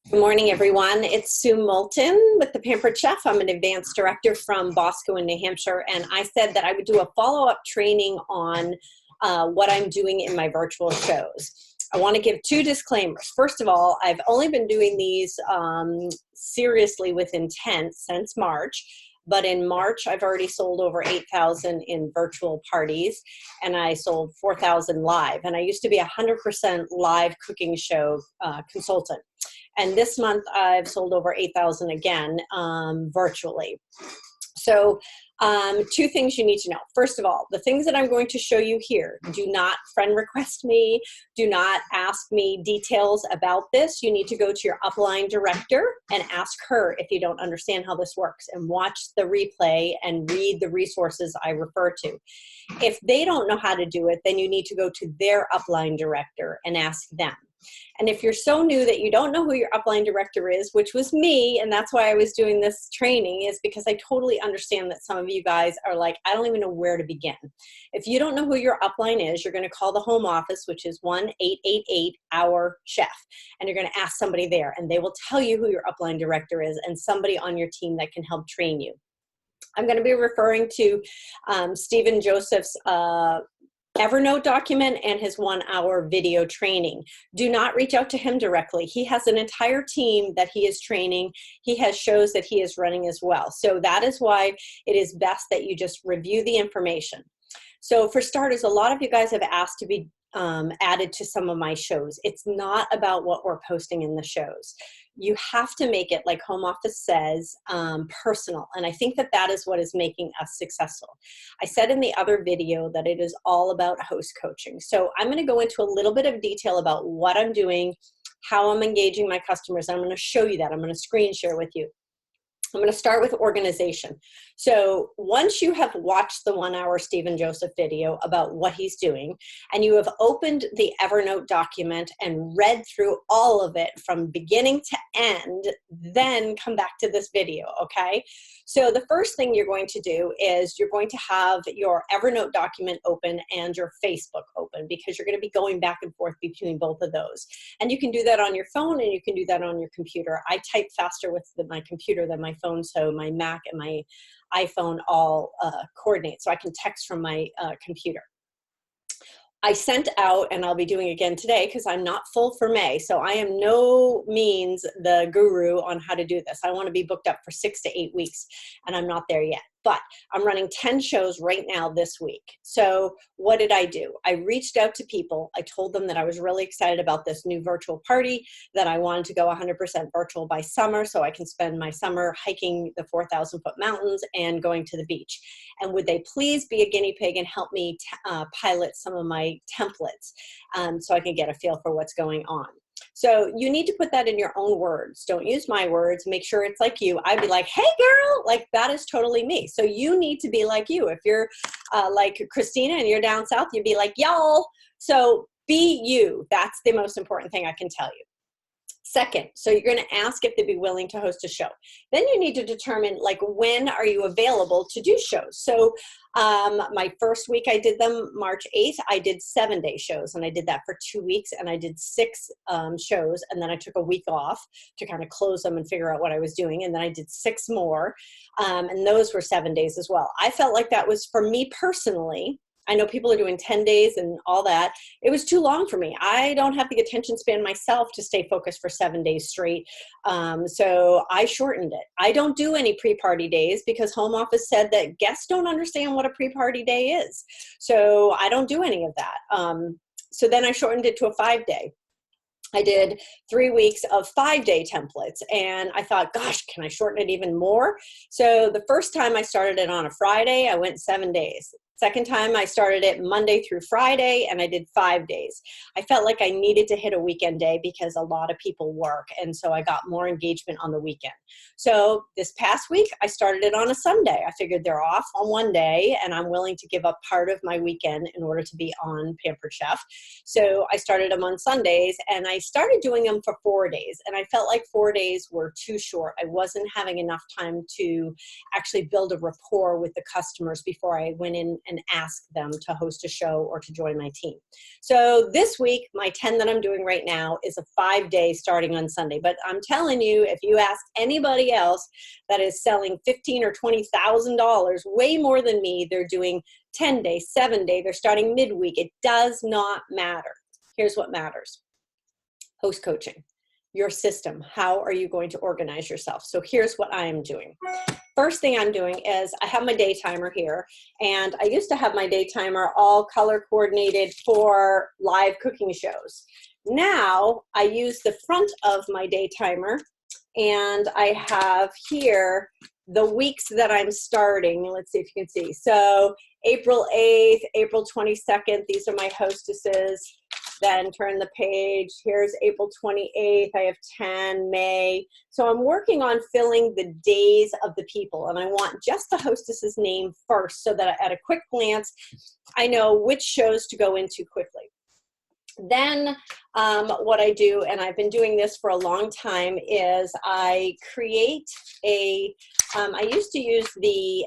Good morning, everyone. It's Sue Moulton with the Pampered Chef. I'm an advanced director from Bosco in New Hampshire, and I said that I would do a follow-up training on what I'm doing in my virtual shows. I want to give two disclaimers. First of all, I've only been doing these seriously with intent since March. But in March, I've already sold over 8,000 in virtual parties, and I sold 4,000 live. And I used to be a 100% live cooking show consultant. And this month, I've sold over 8,000 again virtually. So two things you need to know. First of all, the things that I'm going to show you here, do not friend request me. Do not ask me details about this. You need to go to your upline director and ask her if you don't understand how this works, and watch the replay and read the resources I refer to. If they don't know how to do it, then you need to go to their upline director and ask them. And if you're so new that you don't know who your upline director is, which was me, and that's why I was doing this training, is because I totally understand that some of you guys are like, I don't even know where to begin. If you don't know who your upline is, you're going to call the home office, which is 1-888-OUR-CHEF, and you're going to ask somebody there, and they will tell you who your upline director is and somebody on your team that can help train you. I'm going to be referring to Stephen Joseph's Evernote document and his 1-hour video training. Do not reach out to him directly. He has an entire team that he is training. He has shows that he is running as well. So that is why it is best that you just review the information. So for starters, a lot of you guys have asked to be added to some of my shows. It's not about what we're posting in the shows. You have to make it, like Home Office says, personal. And I think that that is what is making us successful. I said in the other video that it is all about host coaching. So I'm going to go into a little bit of detail about what I'm doing, how I'm engaging my customers. I'm going to show you that. I'm going to screen share with you. I'm going to start with organization. So once you have watched the 1-hour Stephen Joseph video about what he's doing, and you have opened the Evernote document and read through all of it from beginning to end, then come back to this video, okay? So the first thing you're going to do is you're going to have your Evernote document open and your Facebook open, because you're going to be going back and forth between both of those. And you can do that on your phone, and you can do that on your computer. I type faster with my computer than my phone, so my Mac and my iPhone all coordinate, so I can text from my computer. I sent out, and I'll be doing again today because I'm not full for May, so I am no means the guru on how to do this. I want to be booked up for 6 to 8 weeks, and I'm not there yet. But I'm running 10 shows right now this week. So what did I do? I reached out to people. I told them that I was really excited about this new virtual party, that I wanted to go 100% virtual by summer so I can spend my summer hiking the 4,000-foot mountains and going to the beach. And would they please be a guinea pig and help me pilot some of my templates so I can get a feel for what's going on. So you need to put that in your own words. Don't use my words. Make sure it's like you. I'd be like, hey, girl, like that is totally me. So you need to be like you. If you're like Christina and you're down south, you'd be like, y'all. So be you. That's the most important thing I can tell you. Second, so you're going to ask if they'd be willing to host a show. Then you need to determine, like, when are you available to do shows? So my first week I did them March 8th, I did 7-day shows, and I did that for 2 weeks, and I did 6 shows, and then I took a week off to kind of close them and figure out what I was doing, and then I did 6 more, and those were 7 days as well. I felt like that was, for me personally, I know people are doing 10 days and all that. It was too long for me. I don't have the attention span myself to stay focused for 7 days straight. So I shortened it. I don't do any pre-party days because Home Office said that guests don't understand what a pre-party day is. So I don't do any of that. So then I shortened it to a 5-day. I did 3 weeks of 5-day templates, and I thought, gosh, can I shorten it even more? So the first time I started it on a Friday, I went 7 days. Second time I started it Monday through Friday, and I did 5 days. I felt like I needed to hit a weekend day because a lot of people work, and so I got more engagement on the weekend. So this past week, I started it on a Sunday. I figured they're off on one day, and I'm willing to give up part of my weekend in order to be on Pampered Chef. So I started them on Sundays, and I started doing them for 4 days, and I felt like 4 days were too short. I wasn't having enough time to actually build a rapport with the customers before I went in and ask them to host a show or to join my team. So this week, my 10 that I'm doing right now is a 5-day starting on Sunday. But I'm telling you, if you ask anybody else that is selling $15,000 or $20,000, way more than me, they're doing 10-day, 7-day, they're starting midweek. It does not matter. Here's what matters. Host coaching, your system. How are you going to organize yourself? So here's what I am doing. First thing I'm doing is I have my day timer here, and I used to have my day timer all color coordinated for live cooking shows. Now I use the front of my day timer, and I have here the weeks that I'm starting. Let's see if you can see. So April 8th, April 22nd, these are my hostesses. Then turn the page. Here's April 28th. I have 10, May. So I'm working on filling the days of the people, and I want just the hostess's name first so that at a quick glance, I know which shows to go into quickly. Then what I do, and I've been doing this for a long time, is I create a, I used to use the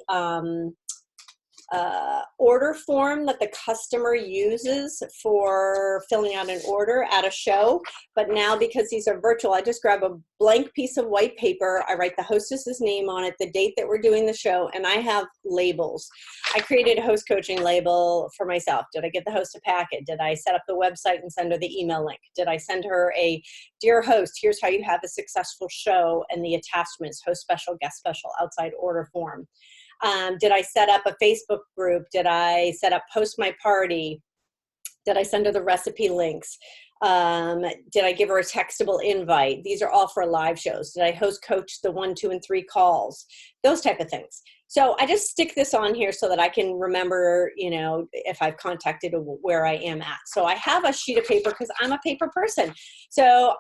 order form that the customer uses for filling out an order at a show. But now, because these are virtual, I just grab a blank piece of white paper. I write the hostess's name on it, the date that we're doing the show, and I have labels. I created a host coaching label for myself. Did I get the host a packet? Did I set up the website and send her the email link? Did I send her a, dear host, here's how you have a successful show, and the attachments, host special, guest special, outside order form. Did I set up a Facebook group? Did I set up Post My Party? Did I send her the recipe links? Did I give her a textable invite? These are all for live shows. Did I host coach the 1, 2, and 3 calls? Those type of things. So I just stick this on here so that I can remember, you know, if I've contacted where I am at. So I have a sheet of paper because I'm a paper person. So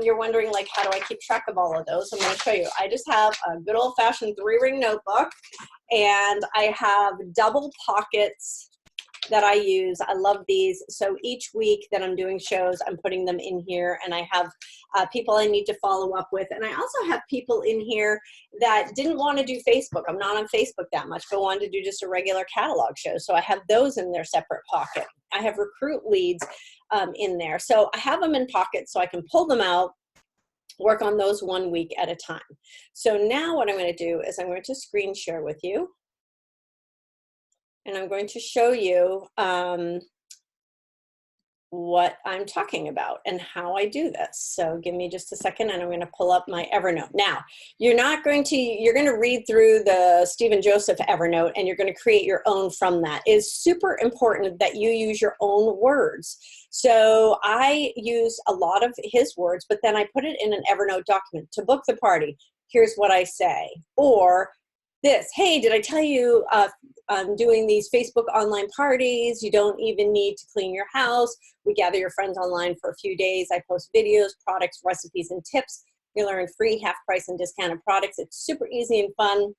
you're wondering, like, how do I keep track of all of those? I'm going to show you. I just have a good old-fashioned 3-ring notebook, and I have double pockets that I use. I love these. So each week that I'm doing shows, I'm putting them in here, and I have people I need to follow up with. And I also have people in here that didn't want to do Facebook. I'm not on Facebook that much, but wanted to do just a regular catalog show. So I have those in their separate pocket. I have recruit leads in there. So I have them in pockets so I can pull them out, work on those 1 week at a time. So now what I'm going to do is I'm going to screen share with you. And I'm going to show you what I'm talking about and how I do this. So give me just a second, and I'm going to pull up my Evernote. Now, you're going to read through the Stephen Joseph Evernote, and you're going to create your own from that. It is super important that you use your own words. So I use a lot of his words, but then I put it in an Evernote document. To book the party, here's what I say. Or this, hey, did I tell you I'm doing these Facebook online parties? You don't even need to clean your house. We gather your friends online for a few days. I post videos, products, recipes, and tips. You learn free half price and discounted products. It's super easy and fun.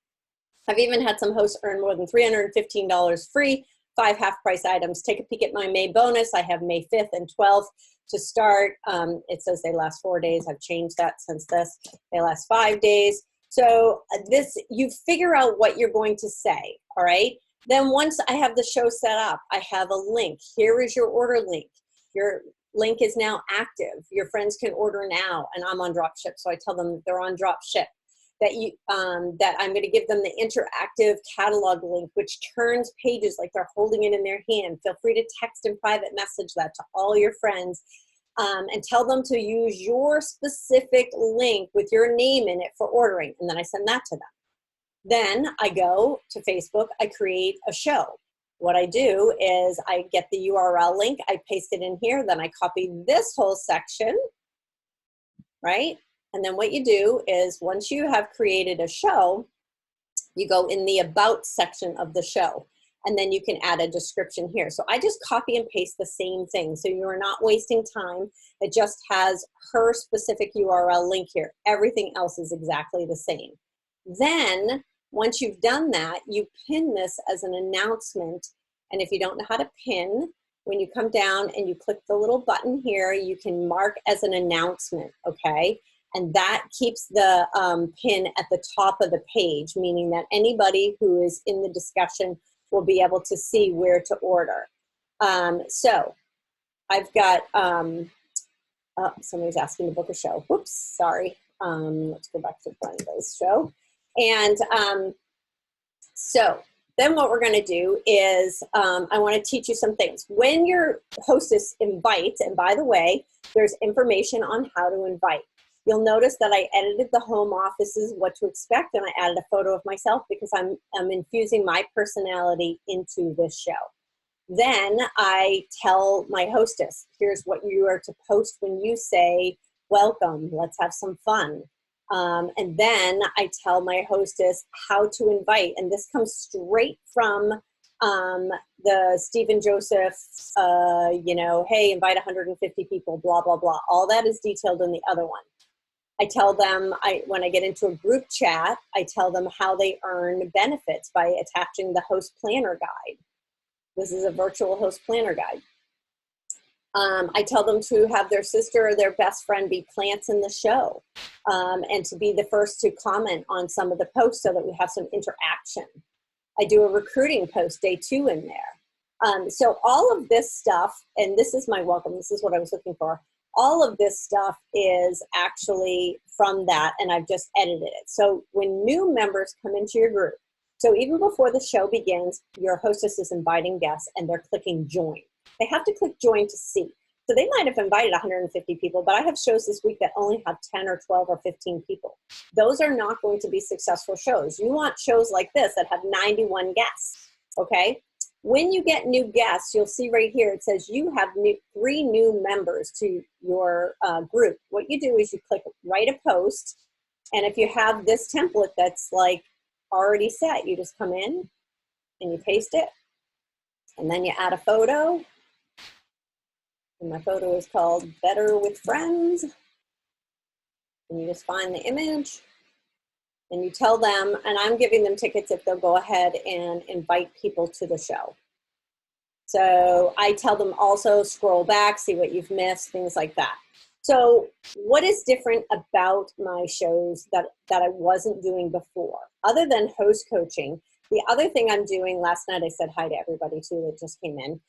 I've even had some hosts earn more than $315 free, 5 half price items. Take a peek at my May bonus. I have May 5th and 12th to start. It says they last 4 days. I've changed that since this. They last 5 days. So you figure out what you're going to say, all right? Then once I have the show set up, I have a link. Here is your order link. Your link is now active. Your friends can order now, and I'm on Dropship, so I tell them that they're on Dropship. That I'm going to give them the interactive catalog link, which turns pages like they're holding it in their hand. Feel free to text and private message that to all your friends. And tell them to use your specific link with your name in it for ordering, and then I send that to them. Then I go to Facebook, I create a show. What I do is I get the URL link, I paste it in here, then I copy this whole section, right? And then what you do is once you have created a show, you go in the About section of the show. And then you can add a description here. So I just copy and paste the same thing. So you are not wasting time. It just has her specific URL link here. Everything else is exactly the same. Then once you've done that, you pin this as an announcement. And if you don't know how to pin, when you come down and you click the little button here, you can mark as an announcement, okay? And that keeps the pin at the top of the page, meaning that anybody who is in the discussion will be able to see where to order. So I've got, oh, somebody's asking to book a show. Whoops, sorry. Let's go back to Brenda's show. And so then what we're going to do is I want to teach you some things. When your hostess invites, and by the way, there's information on how to invite. You'll notice that I edited the home offices, what to expect, and I added a photo of myself because I'm infusing my personality into this show. Then I tell my hostess, here's what you are to post when you say, welcome, let's have some fun. And then I tell my hostess how to invite, and this comes straight from the Stephen Joseph, you know, hey, invite 150 people, blah, blah, blah. All that is detailed in the other one. I tell them, when I get into a group chat, I tell them how they earn benefits by attaching the host planner guide. This is a virtual host planner guide. I tell them to have their sister or their best friend be plants in the show, and to be the first to comment on some of the posts so that we have some interaction. I do a recruiting post day 2 in there. So all of this stuff, and this is my welcome, this is what I was looking for. All of this stuff is actually from that, and I've just edited it. So when new members come into your group, so even before the show begins, your hostess is inviting guests and they're clicking join. They have to click join to see. So they might have invited 150 people, but I have shows this week that only have 10 or 12 or 15 people. Those are not going to be successful shows. You want shows like this that have 91 guests, okay? When you get new guests, you'll see right here, it says you have 3 new members to your group. What you do is you click write a post, and if you have this template that's like already set, you just come in and you paste it, and then you add a photo. And my photo is called Better with Friends. And you just find the image and you tell them, and I'm giving them tickets if they'll go ahead and invite people to the show. So I tell them also scroll back, see what you've missed, things like that. So what is different about my shows that I wasn't doing before? Other than host coaching, the other thing I'm doing, last night I said hi to everybody too that just came in,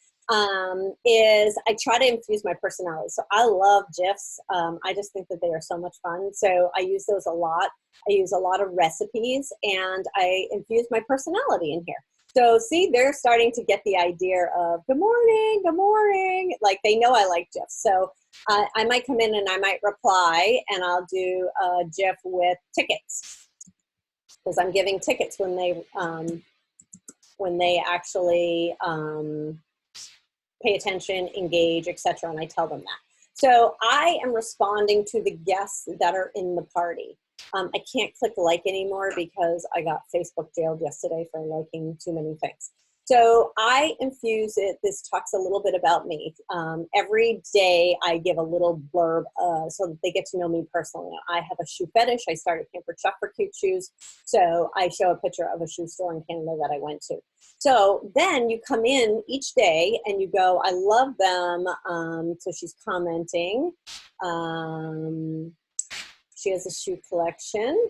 is I try to infuse my personality. So I love GIFs. I just think that they are so much fun. So I use those a lot. I use a lot of recipes, and I infuse my personality in here. So see, they're starting to get the idea of good morning, like they know I like GIFs. So I might come in and I might reply, and I'll do a GIF with tickets, because I'm giving tickets when they actually pay attention, engage, etc. And I tell them that. So I am responding to the guests that are in the party. I can't click like anymore because I got Facebook jailed yesterday for liking too many things. So I infuse it. This talks a little bit about me. Every day I give a little blurb so that they get to know me personally. I have a shoe fetish. I started Camper Chuck for cute shoes. So I show a picture of a shoe store in Canada that I went to. So then you come in each day and you go, I love them. So she's commenting. She has a shoe collection.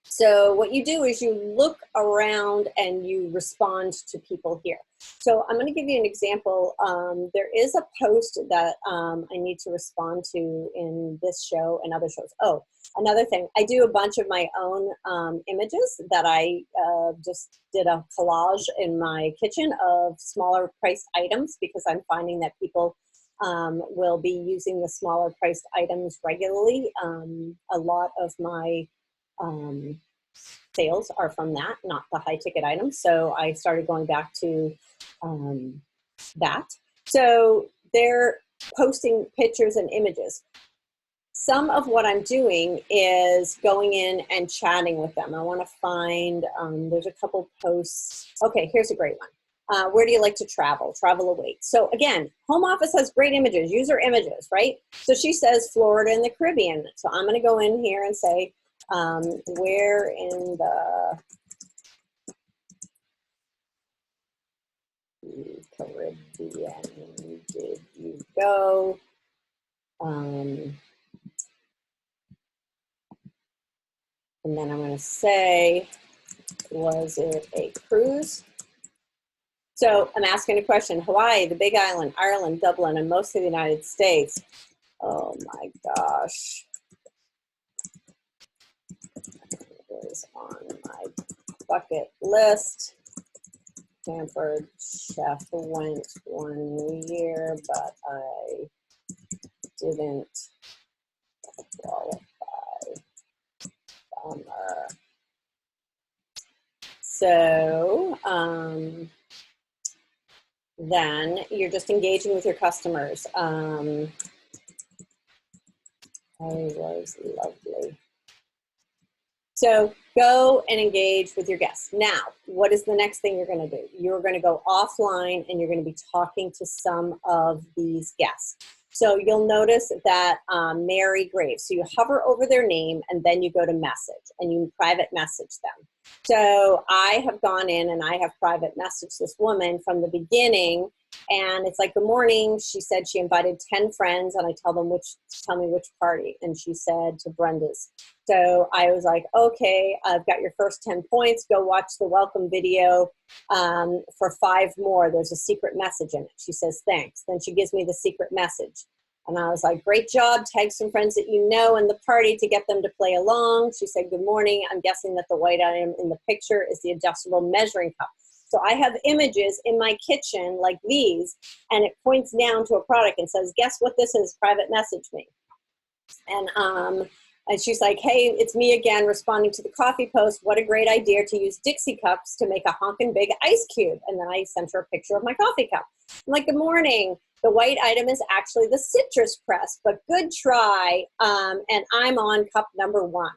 So what you do is you look around and you respond to people here. So I'm going to give you an example. There is a post that I need to respond to in this show and other shows. Oh, another thing, I do a bunch of my own images that I just did a collage in my kitchen of smaller priced items, because I'm finding that people will be using the smaller priced items regularly. A lot of my sales are from that, not the high ticket items. So I started going back to that. So they're posting pictures and images. Some of what I'm doing is going in and chatting with them. I want to find, there's a couple posts. Okay, here's a great one. Where do you like to travel? Travel awaits. So again, home office has great images, user images, right? So she says Florida and the Caribbean. So I'm going to go in here and say, where in the Caribbean did you go? And then I'm going to say, was it a cruise? So I'm asking a question. Hawaii, the Big Island, Ireland, Dublin, and most of the United States. Oh my gosh. It is on my bucket list. Stanford chef went 1 year, but I didn't qualify. Bummer. So then you're just engaging with your customers. I was lovely. So go and engage with your guests. Now, what is the next thing you're going to do? You're going to go offline and you're going to be talking to some of these guests. So you'll notice that Mary Graves, so you hover over their name and then you go to message and you private message them. So I have gone in and I have private messaged this woman from the beginning, and it's like, good morning. She said she invited 10 friends and I tell me which party. And she said to Brenda's. So I was like, okay, I've got your first 10 points. Go watch the welcome video for 5 more. There's a secret message in it. She says, thanks. Then she gives me the secret message. And I was like, great job. Tag some friends that you know in the party to get them to play along. She said, good morning. I'm guessing that the white item in the picture is the adjustable measuring cup. So I have images in my kitchen like these, and it points down to a product and says, guess what this is? Private message me. And she's like, hey, it's me again responding to the coffee post. What a great idea to use Dixie cups to make a honkin' big ice cube. And then I sent her a picture of my coffee cup. I'm like, good morning. The white item is actually the citrus press, but good try. And I'm on cup number 1.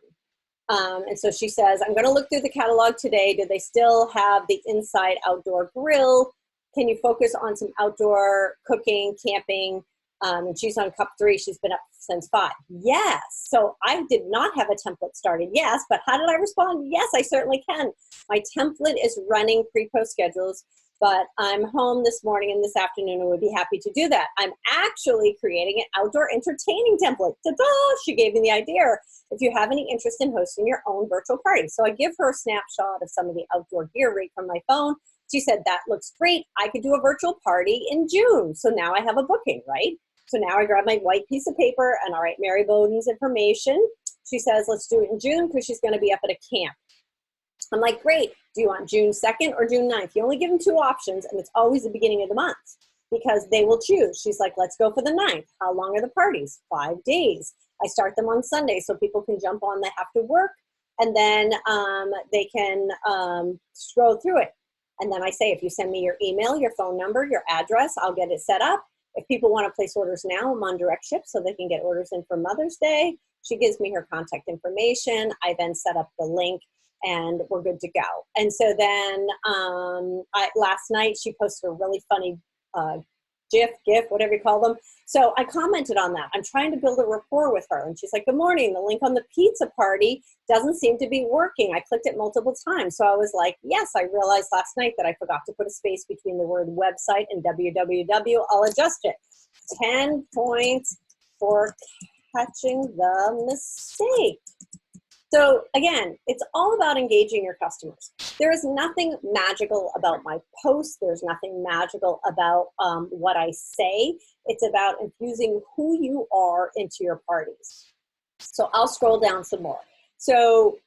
And so she says, I'm going to look through the catalog today. Do they still have the inside outdoor grill? Can you focus on some outdoor cooking, camping? And she's on cup 3. She's been up since 5. Yes. So I did not have a template started. Yes. But how did I respond? Yes, I certainly can. My template is running pre-post schedules, but I'm home this morning and this afternoon and would be happy to do that. I'm actually creating an outdoor entertaining template. Ta-da! She gave me the idea. If you have any interest in hosting your own virtual party. So I give her a snapshot of some of the outdoor gear right from my phone. She said, that looks great. I could do a virtual party in June. So now I have a booking, right? So now I grab my white piece of paper and all right, Mary Bowden's information. She says, let's do it in June because she's going to be up at a camp. I'm like, great. Do you want June 2nd or June 9th? You only give them 2 options, and it's always the beginning of the month because they will choose. She's like, let's go for the 9th. How long are the parties? 5 days. I start them on Sunday so people can jump on. They have to work, and then they can scroll through it. And then I say, if you send me your email, your phone number, your address, I'll get it set up. If people want to place orders now, I'm on direct ship so they can get orders in for Mother's Day. She gives me her contact information. I then set up the link and we're good to go. And so then last night she posted a really funny GIF, whatever you call them. So I commented on that. I'm trying to build a rapport with her. And she's like, good morning. The link on the pizza party doesn't seem to be working. I clicked it multiple times. So I was like, yes, I realized last night that I forgot to put a space between the word website and www. I'll adjust it. 10 points for catching the mistake. So again, it's all about engaging your customers. There is nothing magical about my posts. There's nothing magical about what I say. It's about infusing who you are into your parties. So I'll scroll down some more. So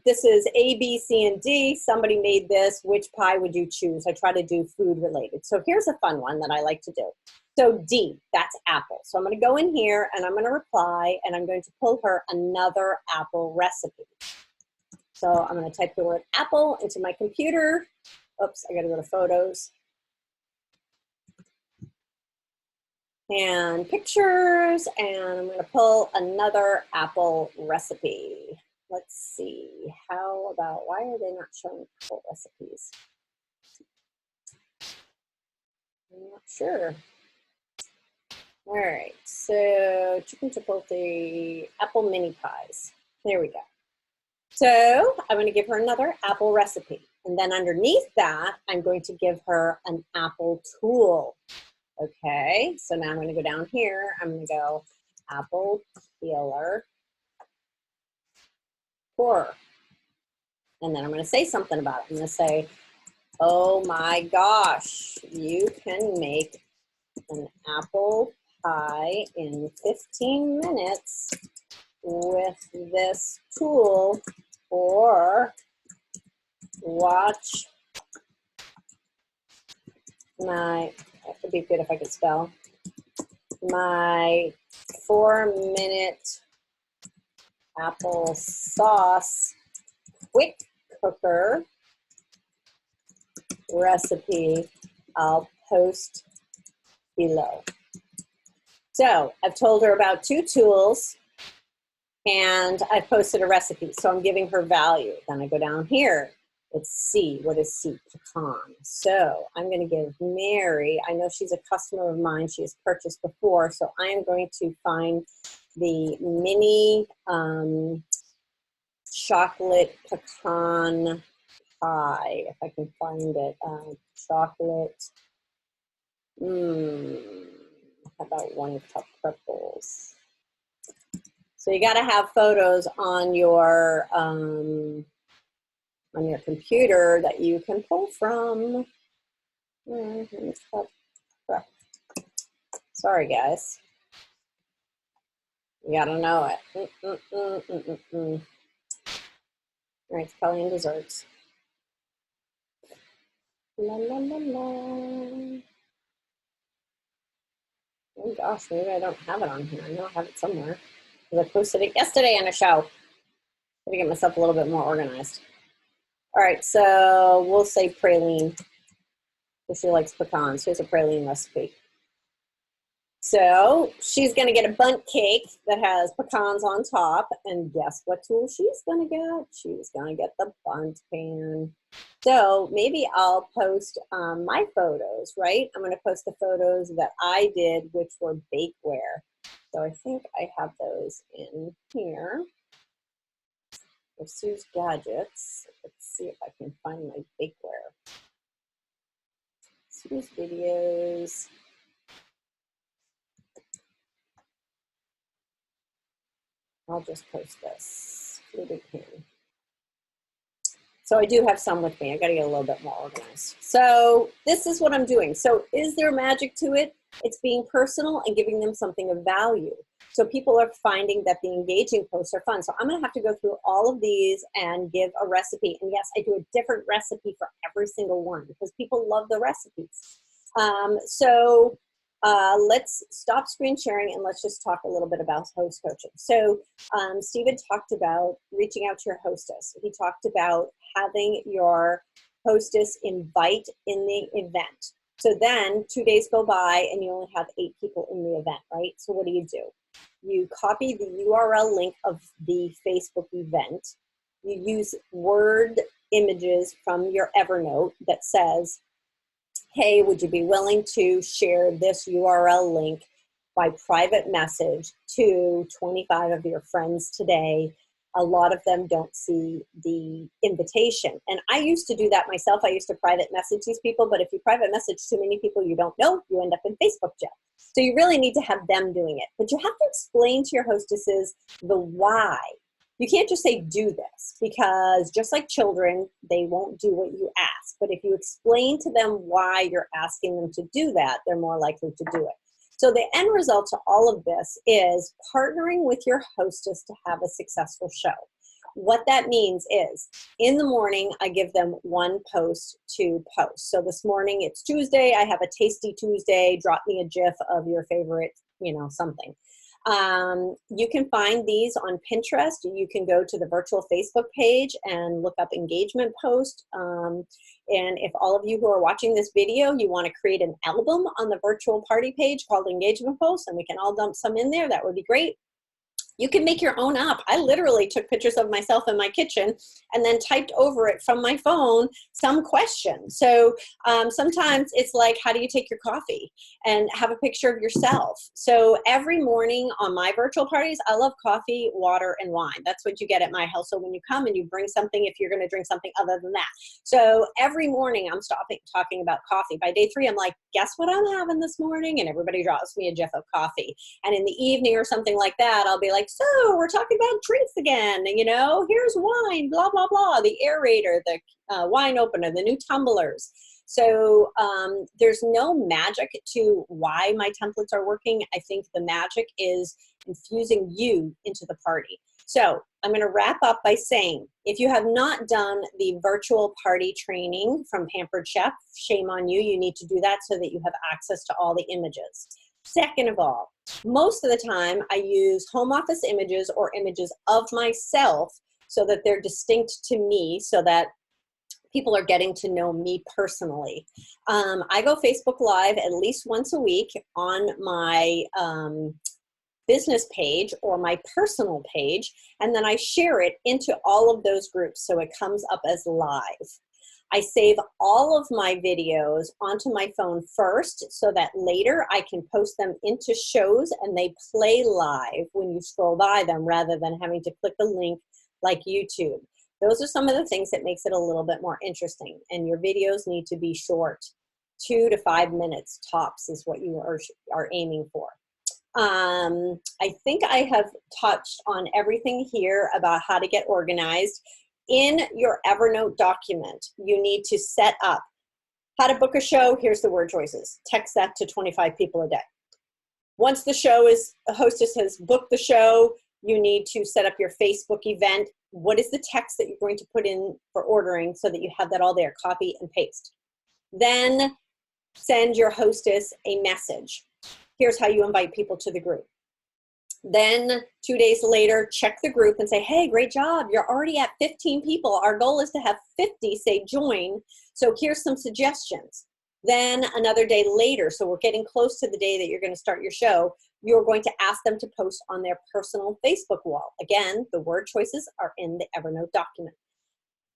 this is A, B, C, and D. Somebody made this. Which pie would you choose? I try to do food related. So here's a fun one that I like to do. So D, that's apple. So I'm going to go in here and I'm going to reply and I'm going to pull her another apple recipe. So I'm going to type the word apple into my computer. Oops, I got to go to photos. And pictures, and I'm going to pull another apple recipe. Let's see, how about, why are they not showing apple recipes? I'm not sure. All right, so chicken chipotle apple mini pies. There we go. So I'm going to give her another apple recipe. And then underneath that, I'm going to give her an apple tool. Okay, so now I'm going to go down here. I'm going to go apple peeler core. And then I'm going to say something about it. I'm going to say, Oh my gosh, you can make an apple pie in 15 minutes with this tool, or watch my, that would be good if I could spell, my 4-minute applesauce quick cooker recipe I'll post below. So I've told her about 2 tools and I've posted a recipe. So I'm giving her value. Then I go down here. It's C. What is C? Pecan. So I'm going to give Mary, I know she's a customer of mine. She has purchased before. So I am going to find the mini chocolate pecan pie, if I can find it. Chocolate. How about 1 cup pretzels? So you got to have photos on your computer that you can pull from. Sorry, guys. You got to know it. All right, it's probably in desserts. La, la, la, la. Oh gosh, maybe I don't have it on here. I know I have it somewhere. I posted it yesterday on a show. Let me get myself a little bit more organized. All right, so we'll say praline, because she likes pecans. Here's a praline recipe. So she's going to get a bundt cake that has pecans on top. And guess what tool she's going to get? She's going to get the bundt pan. So maybe I'll post my photos, right? I'm going to post the photos that I did, which were bakeware. So I think I have those in here. For Sue's Gadgets. Let's see if I can find my bakeware. Sue's videos. I'll just post this. Fluted pan. So I do have some with me. I got to get a little bit more organized. So this is what I'm doing. So is there magic to it? It's being personal and giving them something of value. So people are finding that the engaging posts are fun. So I'm going to have to go through all of these and give a recipe. And yes, I do a different recipe for every single one because people love the recipes. Let's stop screen sharing and let's just talk a little bit about host coaching. So Stephen talked about reaching out to your hostess. He talked about having your hostess invite in the event. So then 2 days go by and you only have 8 people in the event, right? So what do? You copy the URL link of the Facebook event. You use Word images from your Evernote that says, hey, would you be willing to share this URL link by private message to 25 of your friends today? A lot of them don't see the invitation. And I used to do that myself. I used to private message these people, but if you private message too many people you don't know, you end up in Facebook jail. So you really need to have them doing it. But you have to explain to your hostesses the why. You can't just say, do this, because just like children, they won't do what you ask. But if you explain to them why you're asking them to do that, they're more likely to do it. So the end result to all of this is partnering with your hostess to have a successful show. What that means is in the morning, I give them 1 post to post. So this morning it's Tuesday. I have a Tasty Tuesday. Drop me a GIF of your favorite, something. You can find these on Pinterest. You can go to the virtual Facebook page and look up engagement post. And if all of you who are watching this video, you want to create an album on the virtual party page called engagement post, and we can all dump some in there, that would be great. You can make your own up. I literally took pictures of myself in my kitchen and then typed over it from my phone some question. So sometimes it's like, how do you take your coffee? And have a picture of yourself. So every morning on my virtual parties, I love coffee, water, and wine. That's what you get at my house. So when you come and you bring something, if you're going to drink something other than that. So every morning I'm talking about coffee. By day 3, I'm like, guess what I'm having this morning? And everybody draws me a GIF of coffee. And in the evening or something like that, I'll be like, so we're talking about drinks again, and, you know, here's wine, blah, blah, blah, the aerator, the wine opener, the new tumblers. So there's no magic to why my templates are working. I think the magic is infusing you into the party. So I'm going to wrap up by saying, if you have not done the virtual party training from Pampered Chef, shame on you. You need to do that so that you have access to all the images. Second of all, most of the time I use home office images or images of myself so that they're distinct to me, so that people are getting to know me personally. I go Facebook Live at least once a week on my business page or my personal page, and then I share it into all of those groups so it comes up as live. I save all of my videos onto my phone first so that later I can post them into shows and they play live when you scroll by them rather than having to click a link like YouTube. Those are some of the things that makes it a little bit more interesting, and your videos need to be short. 2 to 5 minutes tops is what you are aiming for. I think I have touched on everything here about how to get organized. In your Evernote document, you need to set up how to book a show. Here's the word choices. Text that to 25 people a day. Once the show is, a hostess has booked the show, you need to set up your Facebook event. What is the text that you're going to put in for ordering so that you have that all there? Copy and paste. Then send your hostess a message. Here's how you invite people to the group. Then 2 days later, check the group and say, hey, great job. You're already at 15 people. Our goal is to have 50 say join. So here's some suggestions. Then another day later, so we're getting close to the day that you're going to start your show, you're going to ask them to post on their personal Facebook wall. Again, the word choices are in the Evernote document.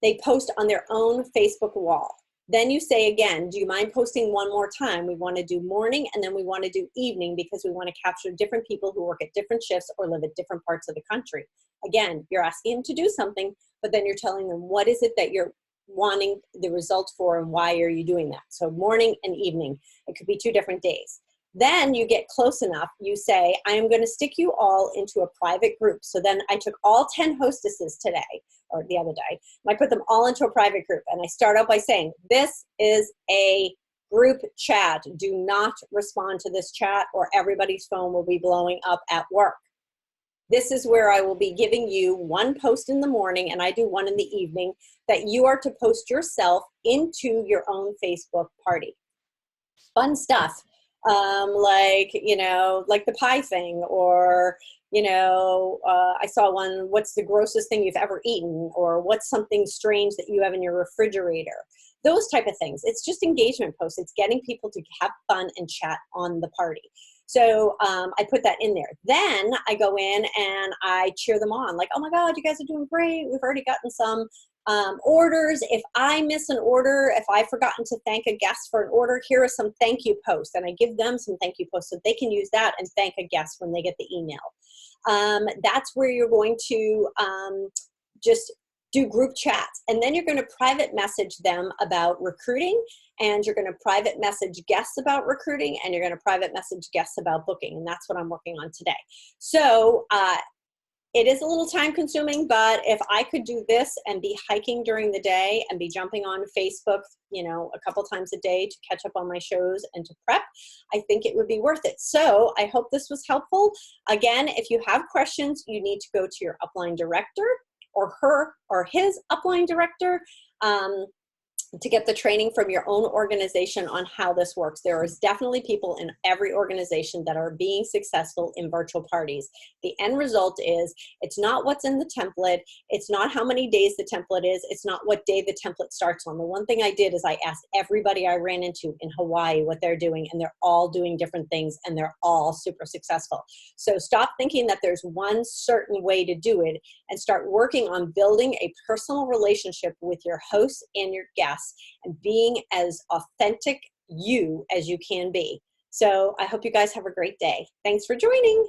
They post on their own Facebook wall. Then you say again, do you mind posting one more time? We want to do morning and then we want to do evening because we want to capture different people who work at different shifts or live at different parts of the country. Again, you're asking them to do something, but then you're telling them what is it that you're wanting the results for and why are you doing that? So morning and evening, it could be 2 different days. Then you get close enough, you say, I am going to stick you all into a private group. So then I took all 10 hostesses today, or the other day, and I put them all into a private group. And I start out by saying, this is a group chat. Do not respond to this chat or everybody's phone will be blowing up at work. This is where I will be giving you one post in the morning and I do one in the evening that you are to post yourself into your own Facebook party. Fun stuff. Like, you know, like the pie thing, or, you know, I saw one, what's the grossest thing you've ever eaten, or what's something strange that you have in your refrigerator, those type of things. It's just engagement posts. It's getting people to have fun and chat on the party. So I put that in there. Then I go in and I cheer them on, like, oh my God, you guys are doing great. We've already gotten some orders. If I miss an order, if I've forgotten to thank a guest for an order, here are some thank you posts. And I give them some thank you posts so they can use that and thank a guest when they get the email. That's where you're going to just do group chats. And then you're going to private message them about recruiting, and you're going to private message guests about recruiting, and you're going to private message guests about booking. And that's what I'm working on today. So it is a little time consuming, but if I could do this and be hiking during the day and be jumping on Facebook, you know, a couple times a day to catch up on my shows and to prep, I think it would be worth it. So I hope this was helpful. Again, if you have questions, you need to go to your upline director or her or his upline director to get the training from your own organization on how this works. There is definitely people in every organization that are being successful in virtual parties. The end result is, it's not what's in the template. It's not how many days the template is. It's not what day the template starts on. The one thing I did is I asked everybody I ran into in Hawaii what they're doing, and they're all doing different things, and they're all super successful. So stop thinking that there's one certain way to do it, and start working on building a personal relationship with your hosts and your guests, and being as authentic you as you can be. So I hope you guys have a great day. Thanks for joining.